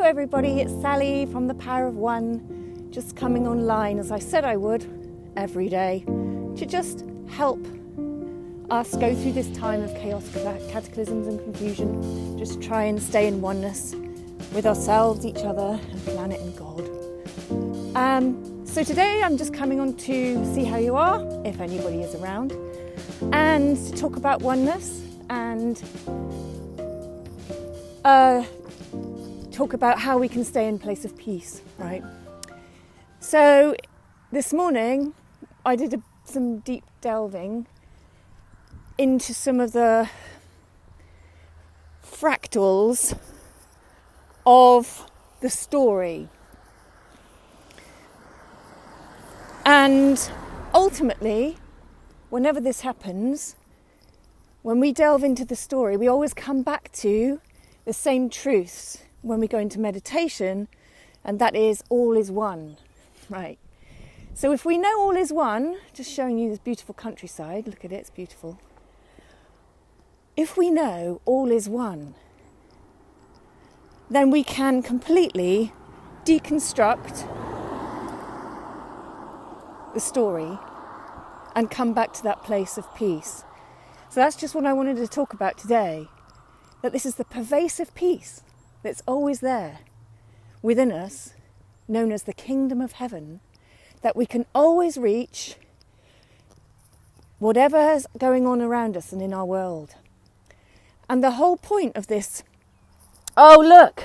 everybody, it's Sally from The Power of One, just coming online as I said I would every day to just help us go through this time of chaos, cataclysms and confusion, just try and stay in oneness with ourselves, each other and planet and God. So today I'm just coming on to see how you are, if anybody is around, and to talk about oneness and talk about how we can stay in place of peace, right? So this morning I did some deep delving into some of the fractals of the story. And ultimately, whenever this happens, when we delve into the story, we always come back to the same truths when we go into meditation, and that is all is one, right? So if we know all is one, just showing you this beautiful countryside, look at it, it's beautiful. If we know all is one, then we can completely deconstruct the story and come back to that place of peace. So that's just what I wanted to talk about today, that this is the pervasive peace that's always there within us, known as the kingdom of heaven, that we can always reach whatever's going on around us and in our world. And the whole point of this, look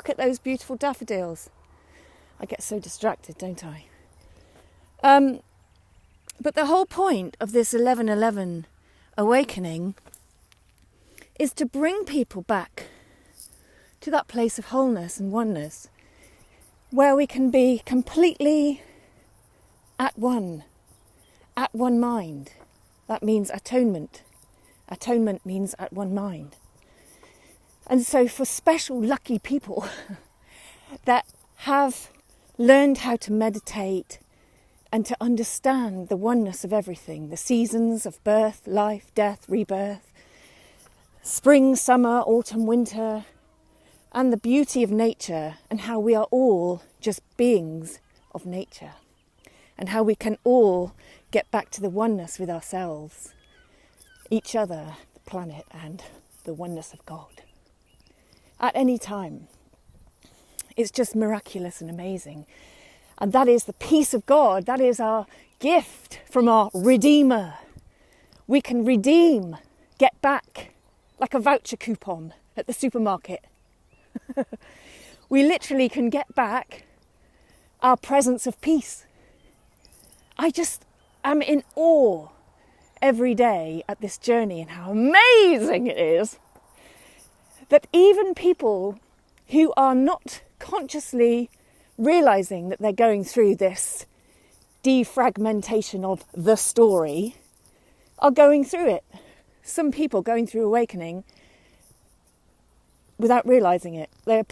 at those beautiful daffodils. I get so distracted, don't I? But the whole point of this 11:11 awakening is to bring people back to that place of wholeness and oneness, where we can be completely at one mind. That means atonement. Atonement means at one mind. And so for special lucky people that have learned how to meditate and to understand the oneness of everything, the seasons of birth, life, death, rebirth, spring, summer, autumn, winter, and the beauty of nature, and how we are all just beings of nature, and how we can all get back to the oneness with ourselves, each other, the planet, and the oneness of God at any time. It's just miraculous and amazing. And that is the peace of God. That is our gift from our Redeemer. We can redeem, get back, like a voucher coupon at the supermarket. We literally can get back our presence of peace. I just am in awe every day at this journey and how amazing it is that even people who are not consciously realising that they're going through this de-fragmentation of the story are going through it. Some people going through awakening without realising it. They're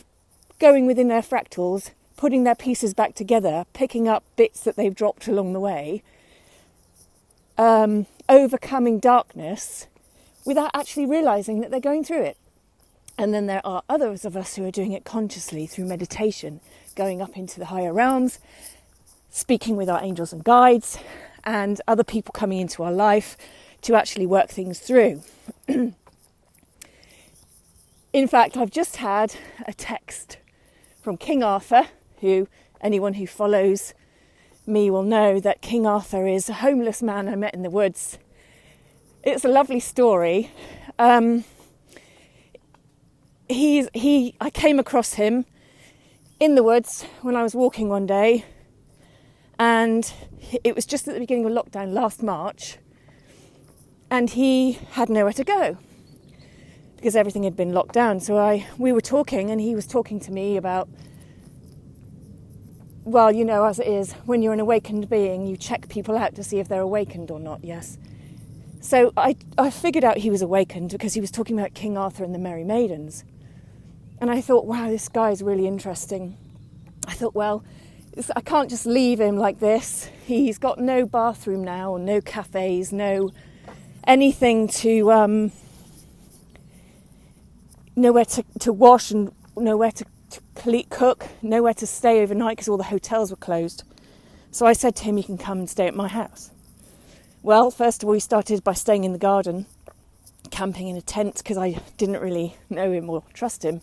going within their fractals, putting their pieces back together, picking up bits that they've dropped along the way, overcoming darkness without actually realising that they're going through it. And then there are others of us who are doing it consciously through meditation, going up into the higher realms, speaking with our angels and guides, and other people coming into our life to actually work things through. In fact, I've just had a text from King Arthur, who anyone who follows me will know that King Arthur is a homeless man I met in the woods. It's a lovely story. I came across him in the woods when I was walking one day, and it was just at the beginning of lockdown last March, and he had nowhere to go because everything had been locked down. So we were talking, and he was talking to me about, well, you know, as it is, when you're an awakened being, you check people out to see if they're awakened or not, yes. So I figured out he was awakened because he was talking about King Arthur and the Merry Maidens. And I thought, wow, this guy's really interesting. I thought, well, I can't just leave him like this. He's got no bathroom now, or no cafes, no anything to nowhere to wash and nowhere to cook, nowhere to stay overnight because all the hotels were closed. So I said to him, you can come and stay at my house. Well, first of all, he started by staying in the garden, camping in a tent because I didn't really know him or trust him.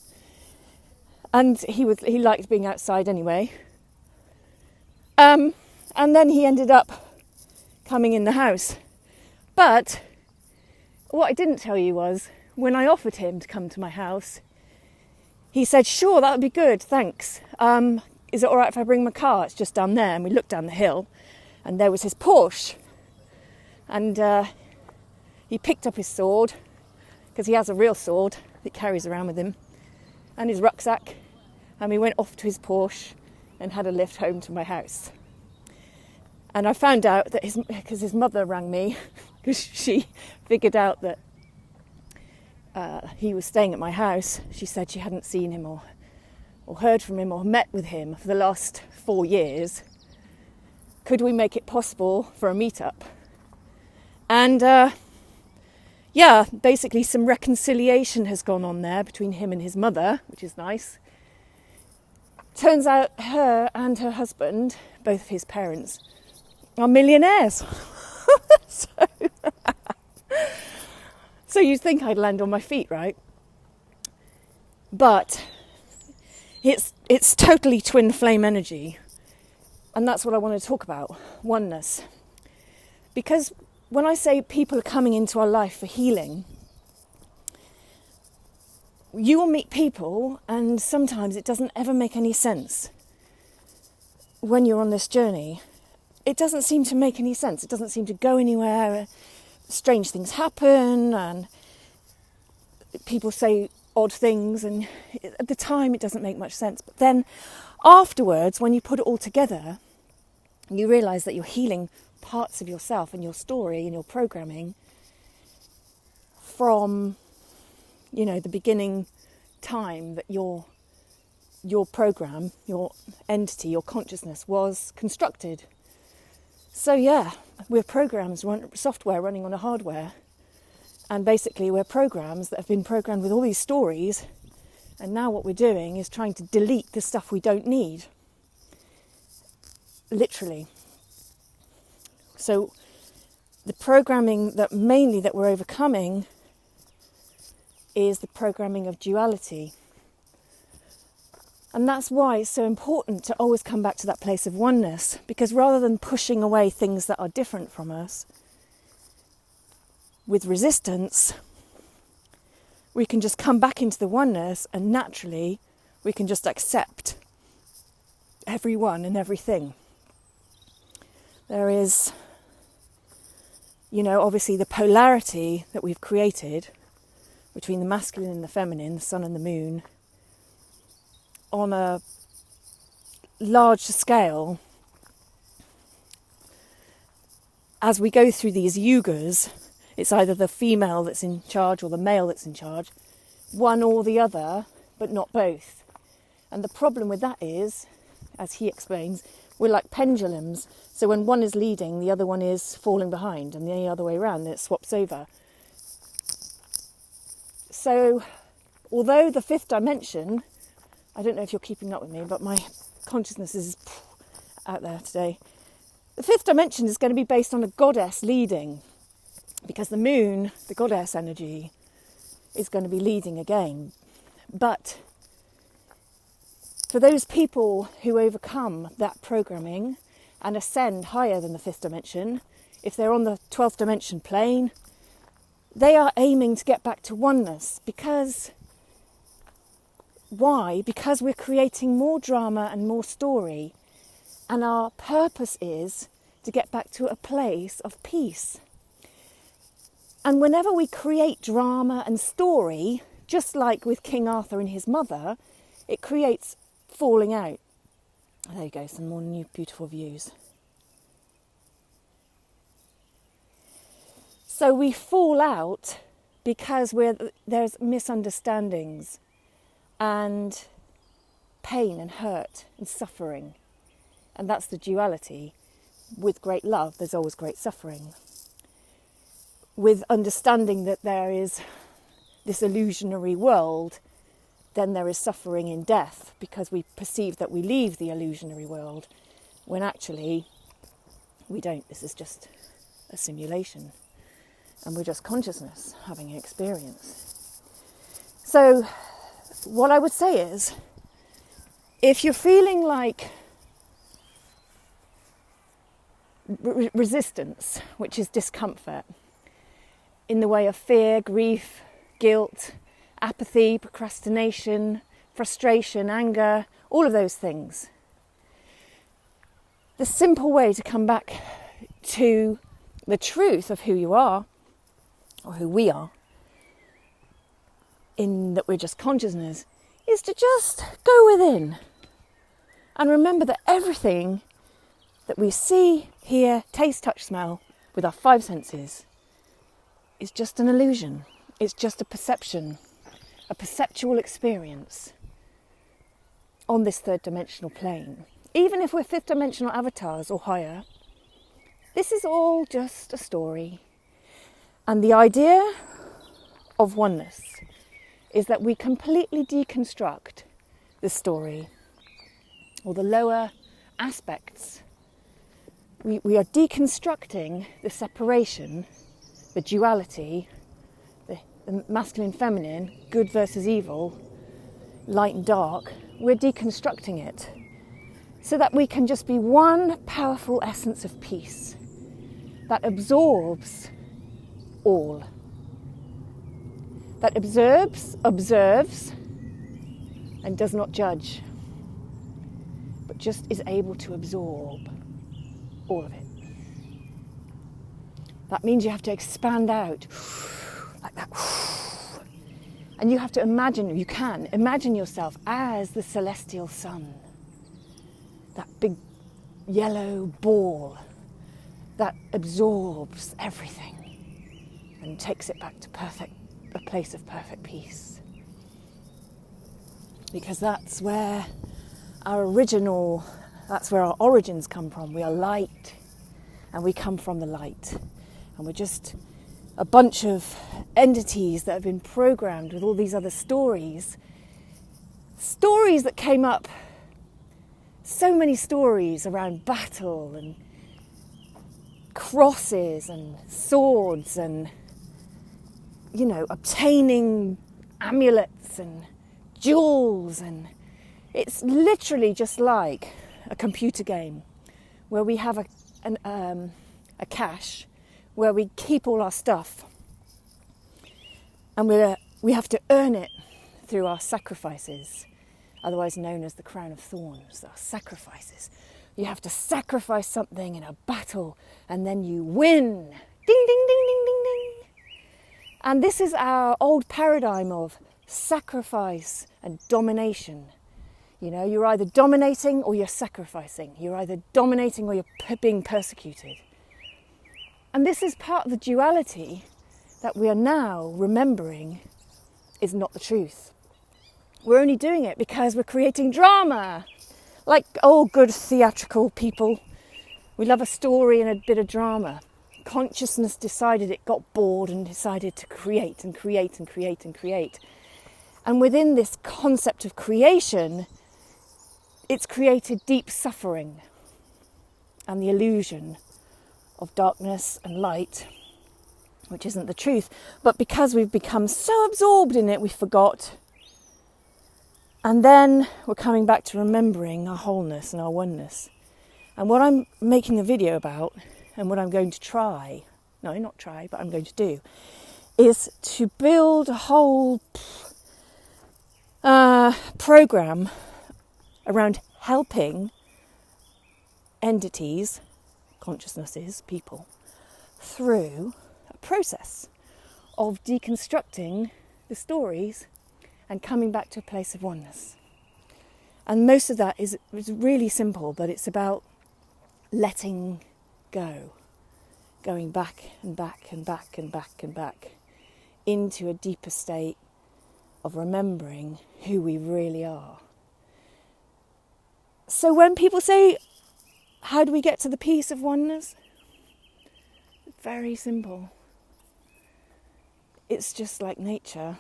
And he liked being outside anyway. And then he ended up coming in the house. But what I didn't tell you was, when I offered him to come to my house, he said, sure, that would be good, thanks. Is it all right if I bring my car? It's just down there. And we looked down the hill and there was his Porsche. And he picked up his sword, because he has a real sword that he carries around with him, and his rucksack. And we went off to his Porsche and had a lift home to my house. And I found out that because his mother rang me, because she figured out that he was staying at my house. She said she hadn't seen him or heard from him or met with him for the last 4 years. Could we make it possible for a meetup? And basically some reconciliation has gone on there between him and his mother, which is nice. Turns out her and her husband, both of his parents, are millionaires. So you'd think I'd land on my feet, right? But it's totally twin flame energy. And that's what I want to talk about, oneness. Because when I say people are coming into our life for healing, you will meet people and sometimes it doesn't ever make any sense when you're on this journey. It doesn't seem to make any sense. It doesn't seem to go anywhere. Strange things happen and people say odd things, and at the time it doesn't make much sense. But then afterwards, when you put it all together, you realise that you're healing parts of yourself and your story and your programming from, the beginning time that your program, your entity, your consciousness was constructed. So we're programs, software running on a hardware. And basically we're programs that have been programmed with all these stories. And now what we're doing is trying to delete the stuff we don't need. Literally. So the programming that we're overcoming is the programming of duality. And that's why it's so important to always come back to that place of oneness. Because rather than pushing away things that are different from us with resistance, we can just come back into the oneness, and naturally we can just accept everyone and everything. There is, obviously the polarity that we've created between the masculine and the feminine, the sun and the moon, on a large scale. As we go through these yugas, it's either the female that's in charge or the male that's in charge, one or the other, but not both. And the problem with that is, as he explains, we're like pendulums. So when one is leading, the other one is falling behind, and the other way around, it swaps over. So although the fifth dimension, I don't know if you're keeping up with me, but my consciousness is out there today. The fifth dimension is going to be based on a goddess leading, because the moon, the goddess energy, is going to be leading again. But for those people who overcome that programming and ascend higher than the fifth dimension, if they're on the 12th dimension plane, they are aiming to get back to oneness. Because why? Because we're creating more drama and more story, and our purpose is to get back to a place of peace. And whenever we create drama and story, just like with King Arthur and his mother, it creates falling out. There you go, some more new beautiful views. So we fall out because there's misunderstandings and pain and hurt and suffering. And that's the duality. With great love, there's always great suffering. With understanding that there is this illusionary world, then there is suffering in death because we perceive that we leave the illusionary world when actually we don't. This is just a simulation and we're just consciousness having an experience. So what I would say is, if you're feeling like resistance, which is discomfort, in the way of fear, grief, guilt, apathy, procrastination, frustration, anger, all of those things, the simple way to come back to the truth of who you are, or who we are, in that we're just consciousness, is to just go within and remember that everything that we see, hear, taste, touch, smell with our five senses is just an illusion. It's just a perception, a perceptual experience on this third dimensional plane. Even if we're fifth dimensional avatars or higher, this is all just a story. And the idea of oneness is that we completely deconstruct the story, or the lower aspects. We are deconstructing the separation, the duality, the masculine, feminine, good versus evil, light and dark. We're deconstructing it so that we can just be one powerful essence of peace that absorbs all. That observes, and does not judge, but just is able to absorb all of it. That means you have to expand out like that. And you have to imagine, you can imagine yourself as the celestial sun, that big yellow ball that absorbs everything and takes it back to a place of perfect peace. Because that's where our origins come from. We are light, and we come from the light. And we're just a bunch of entities that have been programmed with all these other stories that came up, so many stories around battle and crosses and swords and, obtaining amulets and jewels, and it's literally just like a computer game where we have a cache where we keep all our stuff, and we have to earn it through our sacrifices, otherwise known as the crown of thorns. Our sacrifices. You have to sacrifice something in a battle, and then you win. Ding, ding, ding, ding, ding, ding. And this is our old paradigm of sacrifice and domination. You're either dominating or you're sacrificing. You're either dominating or you're being persecuted. And this is part of the duality that we are now remembering is not the truth. We're only doing it because we're creating drama. Like all good theatrical people, we love a story and a bit of drama. Consciousness decided it got bored and decided to create and create and create and create. And within this concept of creation, it's created deep suffering and the illusion of darkness and light, which isn't the truth. But because we've become so absorbed in it, we forgot. And then we're coming back to remembering our wholeness and our oneness. And what I'm making a video about, and what I'm going to I'm going to do, is to build a whole program around helping entities, consciousnesses, people, through a process of deconstructing the stories and coming back to a place of oneness. And most of that is really simple, but it's about letting go, going back and back and back and back and back into a deeper state of remembering who we really are. So when people say, how do we get to the peace of oneness? Very simple. It's just like nature.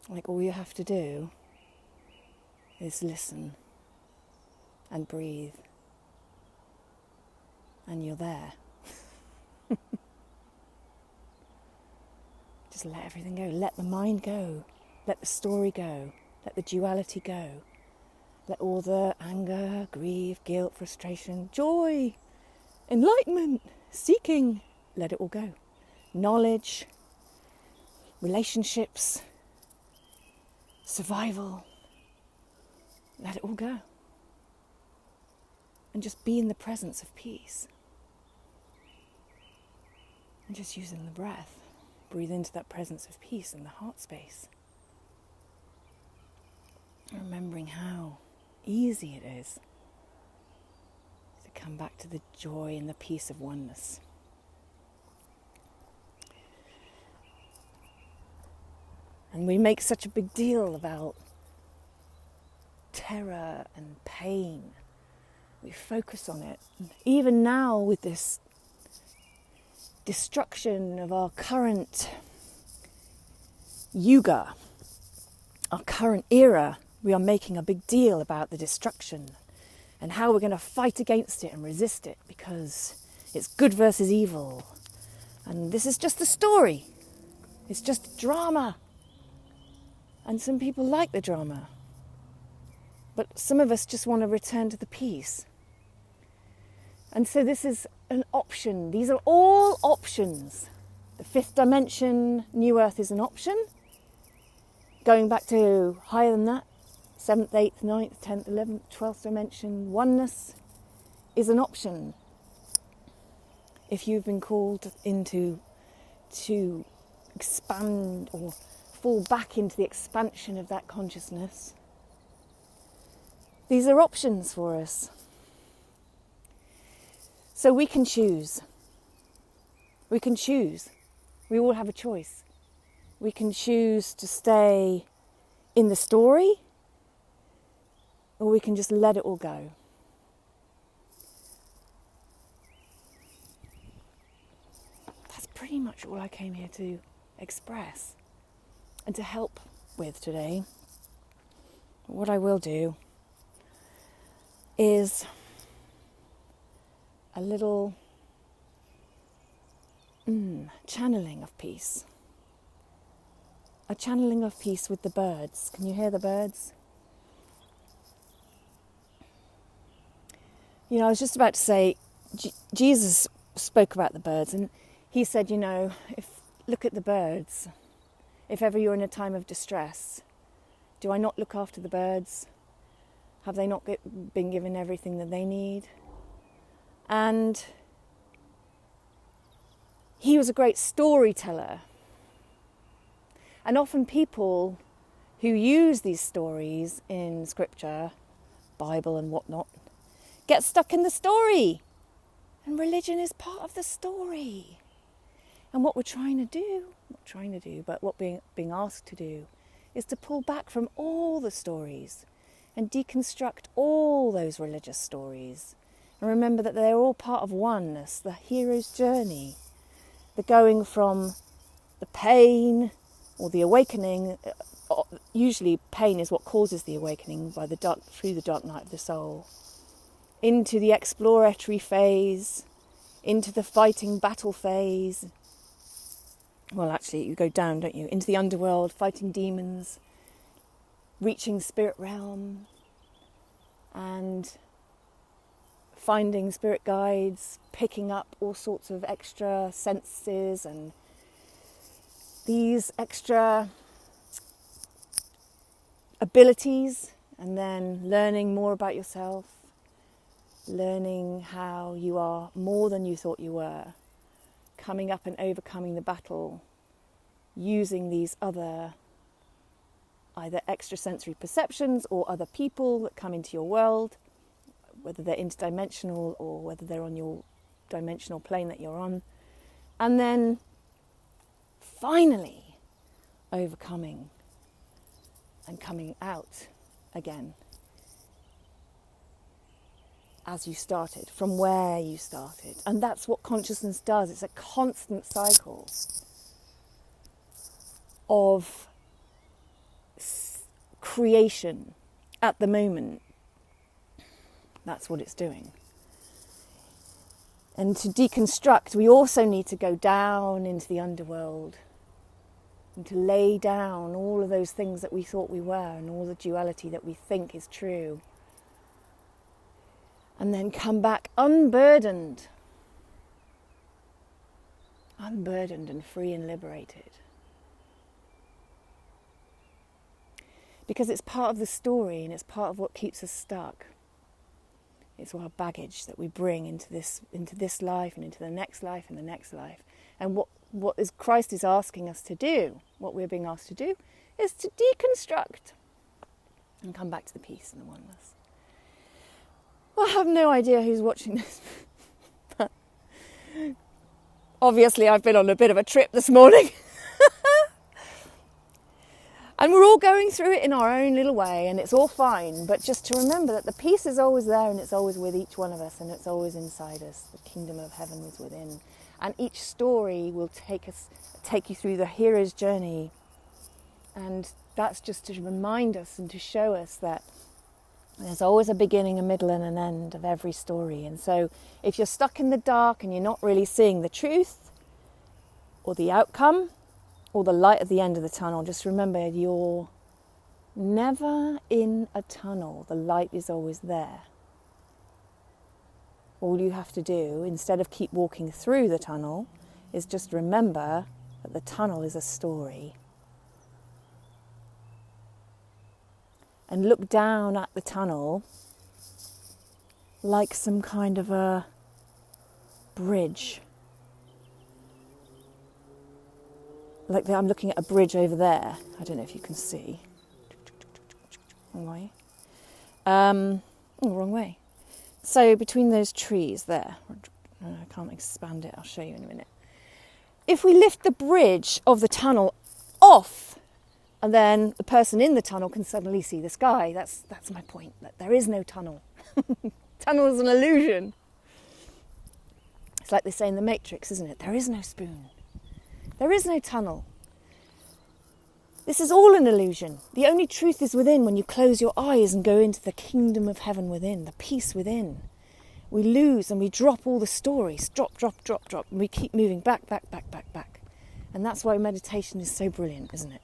Like all you have to do is listen and breathe, and you're there. Just let everything go. Let the mind go. Let the story go. Let the duality go. Let all the anger, grief, guilt, frustration, joy, enlightenment, seeking, let it all go. Knowledge, relationships, survival, let it all go. And just be in the presence of peace. And just using the breath. Breathe into that presence of peace in the heart space. Remembering how easy it is to come back to the joy and the peace of oneness. And we make such a big deal about terror and pain. We focus on it. And even now with this destruction of our current yuga, our current era, we are making a big deal about the destruction and how we're going to fight against it and resist it because it's good versus evil. And this is just the story. It's just drama. And some people like the drama. But some of us just want to return to the peace. And so this is an option. These are all options. The fifth dimension, New Earth, is an option. Going back to higher than that, 7th, 8th, 9th, 10th, 11th, 12th dimension, oneness is an option. If you've been called into to expand or fall back into the expansion of that consciousness, these are options for us. So we can choose. We can choose. We all have a choice. We can choose to stay in the story, or we can just let it all go. That's pretty much all I came here to express and to help with today. What I will do is a little channeling of peace. A channeling of peace with the birds. Can you hear the birds? You know, I was just about to say, Jesus spoke about the birds, and he said, you know, look at the birds. If ever you're in a time of distress, do I not look after the birds? Have they not been given everything that they need? And he was a great storyteller. And often people who use these stories in scripture, Bible and whatnot, get stuck in the story. And religion is part of the story. And what we're trying to do, but what being asked to do, is to pull back from all the stories and deconstruct all those religious stories. And remember that they're all part of oneness, the hero's journey, the going from the pain or the awakening. Usually pain is what causes the awakening through the dark night of the soul, into the exploratory phase, into the fighting battle phase. Well, actually, you go down, don't you? Into the underworld, fighting demons, reaching spirit realm, and finding spirit guides, picking up all sorts of extra senses and these extra abilities, and then learning more about yourself, learning how you are more than you thought you were, coming up and overcoming the battle, using these other either extrasensory perceptions or other people that come into your world, whether they're interdimensional or whether they're on your dimensional plane that you're on, and then finally overcoming and coming out again as you started, from where you started. And that's what consciousness does. It's a constant cycle of creation at the moment. That's what it's doing. And to deconstruct, we also need to go down into the underworld and to lay down all of those things that we thought we were and all the duality that we think is true. And then come back unburdened and free and liberated. Because it's part of the story and it's part of what keeps us stuck. It's our baggage that we bring into this life and into the next life and the next life. And what Christ is asking us to do, what we're being asked to do, is to deconstruct and come back to the peace and the oneness. Well, I have no idea who's watching this. But obviously I've been on a bit of a trip this morning. And we're all going through it in our own little way, and it's all fine. But just to remember that the peace is always there, and it's always with each one of us, and it's always inside us. The kingdom of heaven is within. And each story will take you through the hero's journey. And that's just to remind us and to show us that there's always a beginning, a middle, and an end of every story. And so if you're stuck in the dark and you're not really seeing the truth or the outcome, or the light at the end of the tunnel, just remember you're never in a tunnel. The light is always there. All you have to do, instead of keep walking through the tunnel, is just remember that the tunnel is a story. And look down at the tunnel like some kind of a bridge. Like I'm looking at a bridge over there. I don't know if you can see. Wrong way. Wrong way. So between those trees there, I can't expand it, I'll show you in a minute. If we lift the bridge of the tunnel off, and then the person in the tunnel can suddenly see the sky, that's my point, that there is no tunnel. Tunnel is an illusion. It's like they say in The Matrix, isn't it? There is no spoon. There is no tunnel. This is all an illusion. The only truth is within when you close your eyes and go into the kingdom of heaven within, the peace within. We lose and we drop all the stories. Drop. And we keep moving back. And that's why meditation is so brilliant, isn't it?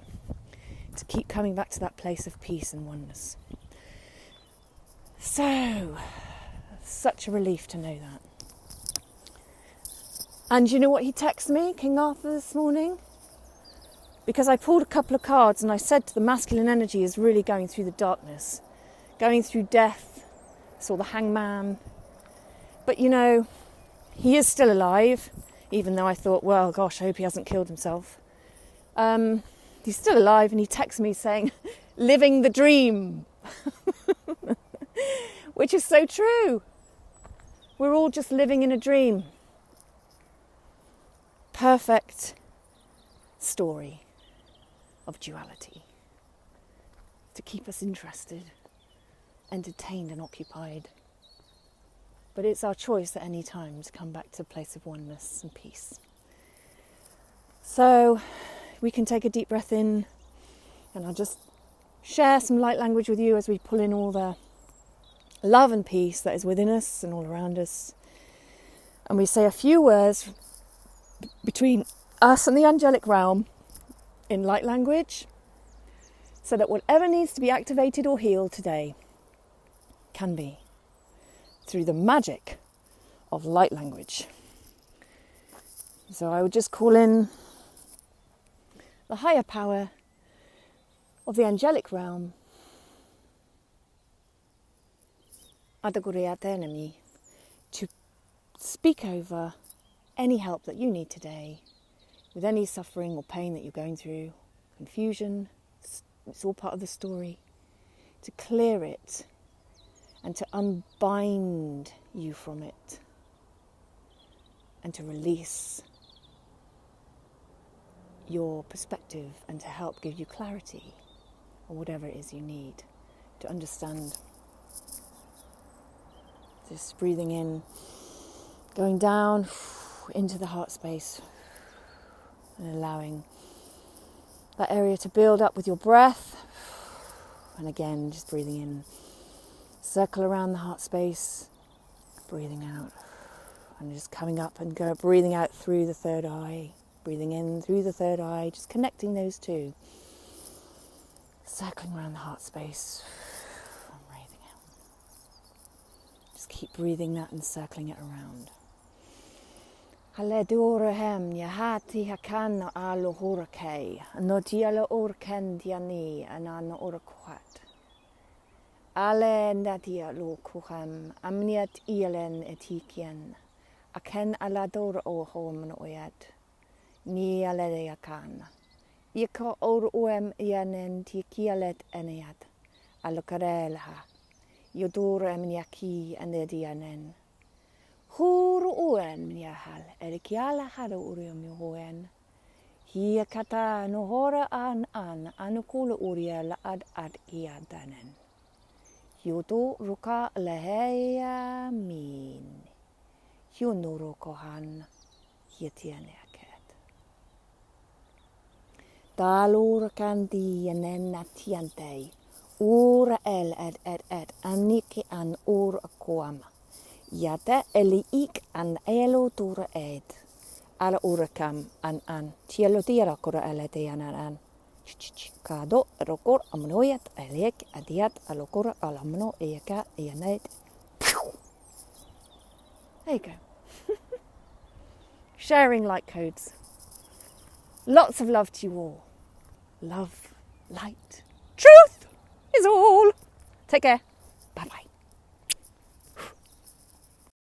To keep coming back to that place of peace and oneness. So, such a relief to know that. And you know what he texted me, King Arthur, this morning? Because I pulled a couple of cards and I said the masculine energy is really going through the darkness, going through death. I saw the hangman. But you know, he is still alive, even though I thought, well, gosh, I hope he hasn't killed himself. He's still alive, and he texted me saying, living the dream. Which is so true. We're all just living in a dream. Perfect story of duality to keep us interested, entertained and occupied. But it's our choice at any time to come back to a place of oneness and peace. So we can take a deep breath in, and I'll just share some light language with you as we pull in all the love and peace that is within us and all around us. And we say a few words between us and the angelic realm in light language, so that whatever needs to be activated or healed today can be through the magic of light language. So I would just call in the higher power of the angelic realm, Adaguriatenami, to speak over any help that you need today, with any suffering or pain that you're going through, confusion, it's all part of the story, to clear it and to unbind you from it and to release your perspective and to help give you clarity or whatever it is you need to understand. Just breathing in, going down into the heart space and allowing that area to build up with your breath, And again, just breathing in. Circle around the heart space, breathing out. And just coming up and breathing out through the third eye. Breathing in through the third eye, just connecting those two. Circling around the heart space. And breathing out. Just keep breathing that and circling it around. Haledurahem yahati hakana alo horakei. Notiala orken diani anana orakwat. Ale nadia lo kuham amniat ialen etikian. Aken alador o hom oyad. Ni alede yakana. Ika or uem ianen tikialet enead. Alokarelha. Yodur emniaki anedianen. Hur uen miahal, erikiala hada urium yoen. Hia kata no hora an anukula uriel ad iadanen. Yodo ruka leheia min. Yunuro kohan hietianeaket. Dalur kandi anen natiante. Ura el ed aniki an ur akoama. Yata eli ik an elo tura ed. Ala urakam an. Tielo tira kora ele te an. Kado rokor amnoyat eliek adiat alokora alamno eka eanet. There you go. Sharing light codes. Lots of love to you all. Love, light, truth is all. Take care.